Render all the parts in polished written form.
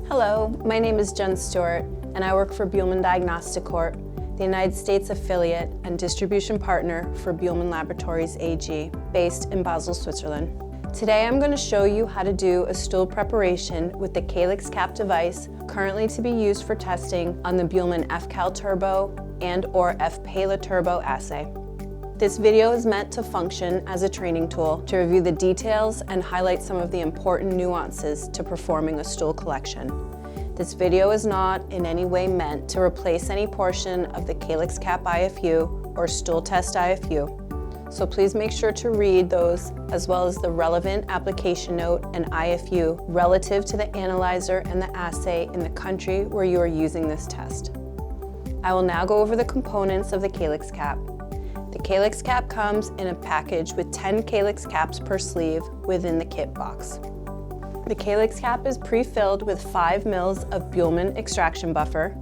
Hello, my name is Jen Stewart, and I work for Buhlmann Diagnostic Corp., the United States affiliate and distribution partner for Buhlmann Laboratories AG, based in Basel, Switzerland. Today I'm going to show you how to do a stool preparation with the CALEX Cap device, currently to be used for testing on the Buhlmann fCal Turbo and/or fPALA Turbo assay. This video is meant to function as a training tool to review the details and highlight some of the important nuances to performing a stool collection. This video is not in any way meant to replace any portion of the CALEX Cap IFU or stool test IFU, so please make sure to read those as well as the relevant application note and IFU relative to the analyzer and the assay in the country where you are using this test. I will now go over the components of the CALEX Cap. The CALEX Cap comes in a package with 10 CALEX caps per sleeve within the kit box. The CALEX Cap is pre-filled with 5 mils of Buhlmann extraction buffer.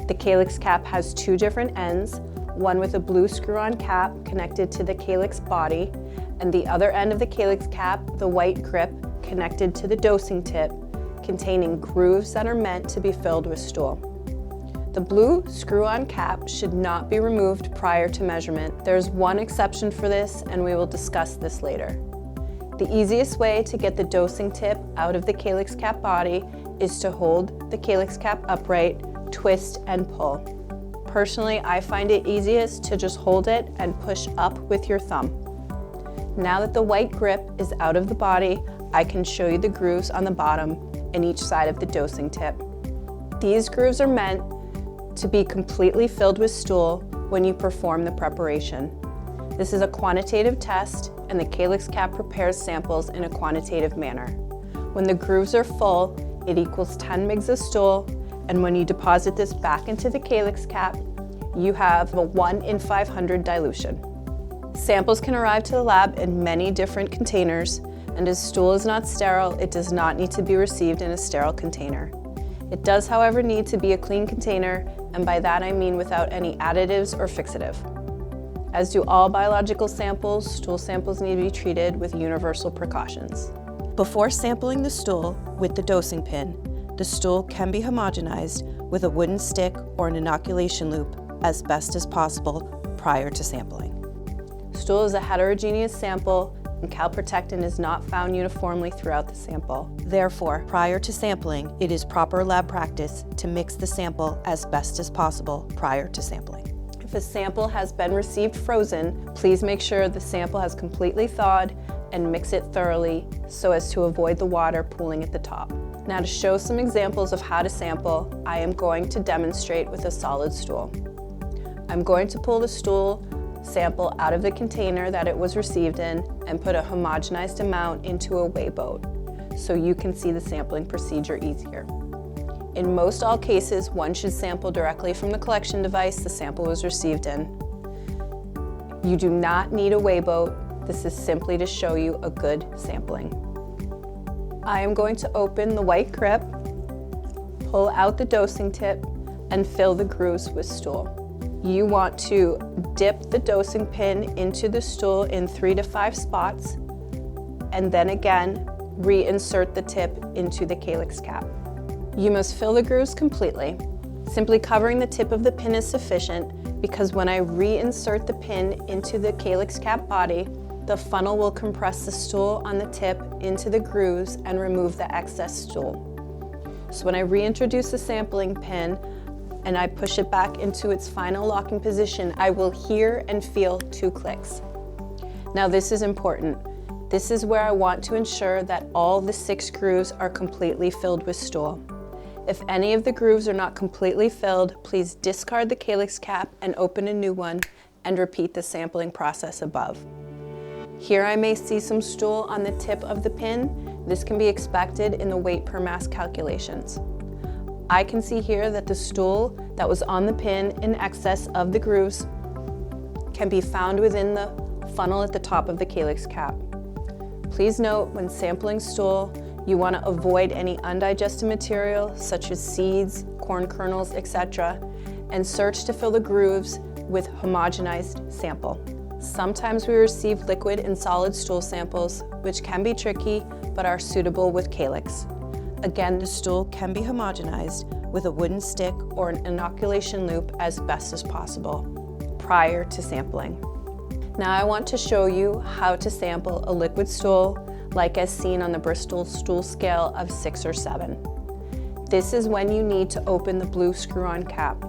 The CALEX Cap has 2 different ends, one with a blue screw-on cap connected to the CALEX body, and the other end of the CALEX Cap, the white grip, connected to the dosing tip, containing grooves that are meant to be filled with stool. The blue screw-on cap should not be removed prior to measurement. There's one exception for this, and we will discuss this later. The easiest way to get the dosing tip out of the CALEX Cap body is to hold the CALEX Cap upright, twist, and pull. Personally, I find it easiest to just hold it and push up with your thumb. Now that the white grip is out of the body, I can show you the grooves on the bottom and each side of the dosing tip. These grooves are meant to be completely filled with stool when you perform the preparation. This is a quantitative test, and the CALEX Cap prepares samples in a quantitative manner. When the grooves are full, it equals 10 mg of stool, and when you deposit this back into the CALEX Cap, you have a 1 in 500 dilution. Samples can arrive to the lab in many different containers, and as stool is not sterile, it does not need to be received in a sterile container. It does, however, need to be a clean container, and by that I mean without any additives or fixative. As do all biological samples, stool samples need to be treated with universal precautions. Before sampling the stool with the dosing pin, the stool can be homogenized with a wooden stick or an inoculation loop as best as possible prior to sampling. Stool is a heterogeneous sample, and calprotectin is not found uniformly throughout the sample. Therefore, prior to sampling, it is proper lab practice to mix the sample as best as possible prior to sampling. If a sample has been received frozen, please make sure the sample has completely thawed and mix it thoroughly so as to avoid the water pooling at the top. Now, to show some examples of how to sample, I am going to demonstrate with a solid stool. I'm going to pull the stool sample out of the container that it was received in and put a homogenized amount into a weigh boat so you can see the sampling procedure easier. In most all cases, one should sample directly from the collection device the sample was received in. You do not need a weigh boat. This is simply to show you a good sampling. I am going to open the white grip, pull out the dosing tip, and fill the grooves with stool. You want to dip the dosing pin into the stool in 3 to 5 spots, and then again, reinsert the tip into the CALEX Cap. You must fill the grooves completely. Simply covering the tip of the pin is sufficient because when I reinsert the pin into the CALEX Cap body, the funnel will compress the stool on the tip into the grooves and remove the excess stool. So when I reintroduce the sampling pin, and I push it back into its final locking position, I will hear and feel 2 clicks. Now this is important. This is where I want to ensure that all the 6 grooves are completely filled with stool. If any of the grooves are not completely filled, please discard the CALEX Cap and open a new one and repeat the sampling process above. Here I may see some stool on the tip of the pin. This can be expected in the weight per mass calculations. I can see here that the stool that was on the pin in excess of the grooves can be found within the funnel at the top of the CALEX Cap. Please note, when sampling stool, you want to avoid any undigested material such as seeds, corn kernels, etc., and search to fill the grooves with homogenized sample. Sometimes we receive liquid and solid stool samples, which can be tricky, but are suitable with CALEX. Again, the stool can be homogenized with a wooden stick or an inoculation loop as best as possible prior to sampling. Now I want to show you how to sample a liquid stool like as seen on the Bristol stool scale of 6 or 7. This is when you need to open the blue screw-on cap.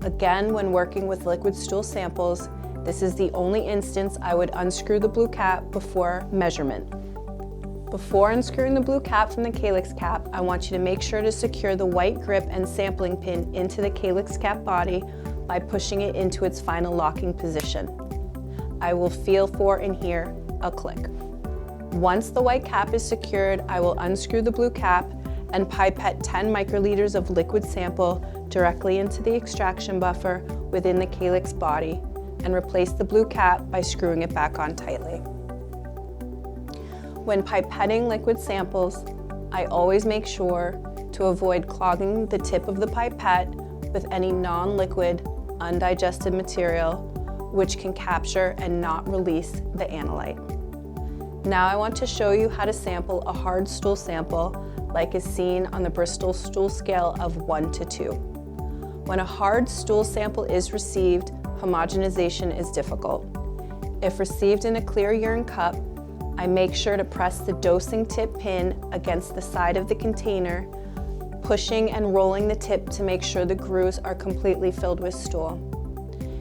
Again, when working with liquid stool samples, this is the only instance I would unscrew the blue cap before measurement. Before unscrewing the blue cap from the CALEX cap, I want you to make sure to secure the white grip and sampling pin into the CALEX cap body by pushing it into its final locking position. I will feel for and hear a click. Once the white cap is secured, I will unscrew the blue cap and pipette 10 microliters of liquid sample directly into the extraction buffer within the CALEX body and replace the blue cap by screwing it back on tightly. When pipetting liquid samples, I always make sure to avoid clogging the tip of the pipette with any non-liquid, undigested material which can capture and not release the analyte. Now I want to show you how to sample a hard stool sample like is seen on the Bristol stool scale of 1 to 2. When a hard stool sample is received, homogenization is difficult. If received in a clear urine cup, I make sure to press the dosing tip pin against the side of the container, pushing and rolling the tip to make sure the grooves are completely filled with stool.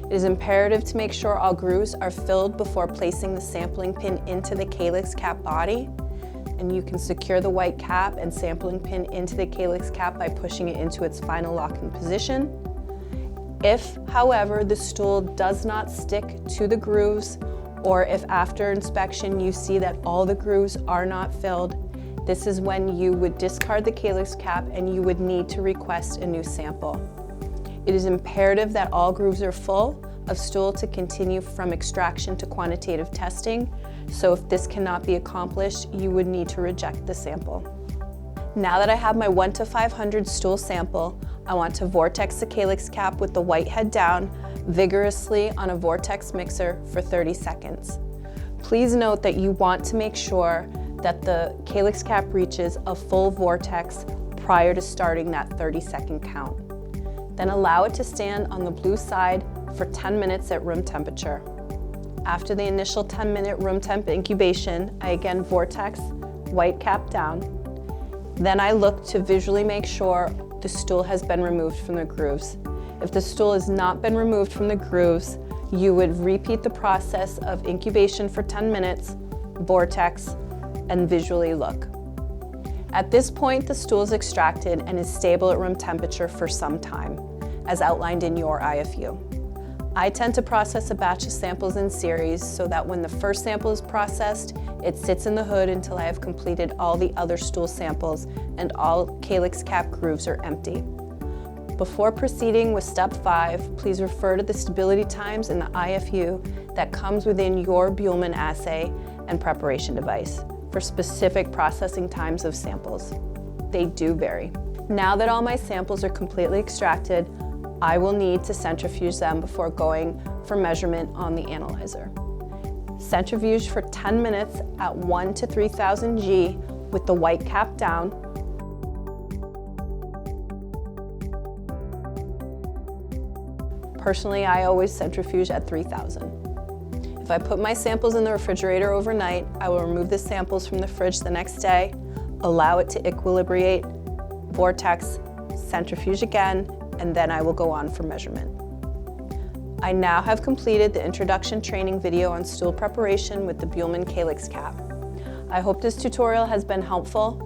It is imperative to make sure all grooves are filled before placing the sampling pin into the CALEX cap body, and you can secure the white cap and sampling pin into the CALEX cap by pushing it into its final locking position. If, however, the stool does not stick to the grooves, or if after inspection you see that all the grooves are not filled, this is when you would discard the CALEX cap and you would need to request a new sample. It is imperative that all grooves are full of stool to continue from extraction to quantitative testing, so if this cannot be accomplished, you would need to reject the sample. Now that I have my 1 to 500 stool sample, I want to vortex the CALEX cap with the white head down vigorously on a vortex mixer for 30 seconds. Please note that you want to make sure that the CALEX cap reaches a full vortex prior to starting that 30-second count. Then allow it to stand on the blue side for 10 minutes at room temperature. After the initial 10-minute room temp incubation, I again vortex, white cap down. Then I look to visually make sure the stool has been removed from the grooves. If the stool has not been removed from the grooves, you would repeat the process of incubation for 10 minutes, vortex, and visually look. At this point, the stool is extracted and is stable at room temperature for some time, as outlined in your IFU. I tend to process a batch of samples in series so that when the first sample is processed, it sits in the hood until I have completed all the other stool samples and all CALEX cap grooves are empty. Before proceeding with step 5, please refer to the stability times in the IFU that comes within your Buhlmann assay and preparation device for specific processing times of samples. They do vary. Now that all my samples are completely extracted, I will need to centrifuge them before going for measurement on the analyzer. Centrifuge for 10 minutes at 1 to 3000 G with the white cap down. Personally, I always centrifuge at 3000. If I put my samples in the refrigerator overnight, I will remove the samples from the fridge the next day, allow it to equilibrate, vortex, centrifuge again, and then I will go on for measurement. I now have completed the introduction training video on stool preparation with the Buhlmann CALEX cap. I hope this tutorial has been helpful.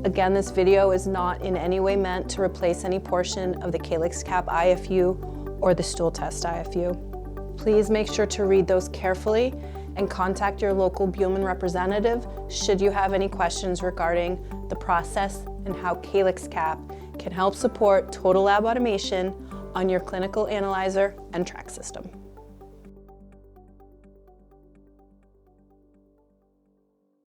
Again, this video is not in any way meant to replace any portion of the CALEX cap IFU or the stool test IFU. Please make sure to read those carefully and contact your local Buhlmann representative should you have any questions regarding the process and how CALEX cap can help support total lab automation on your clinical analyzer and track system.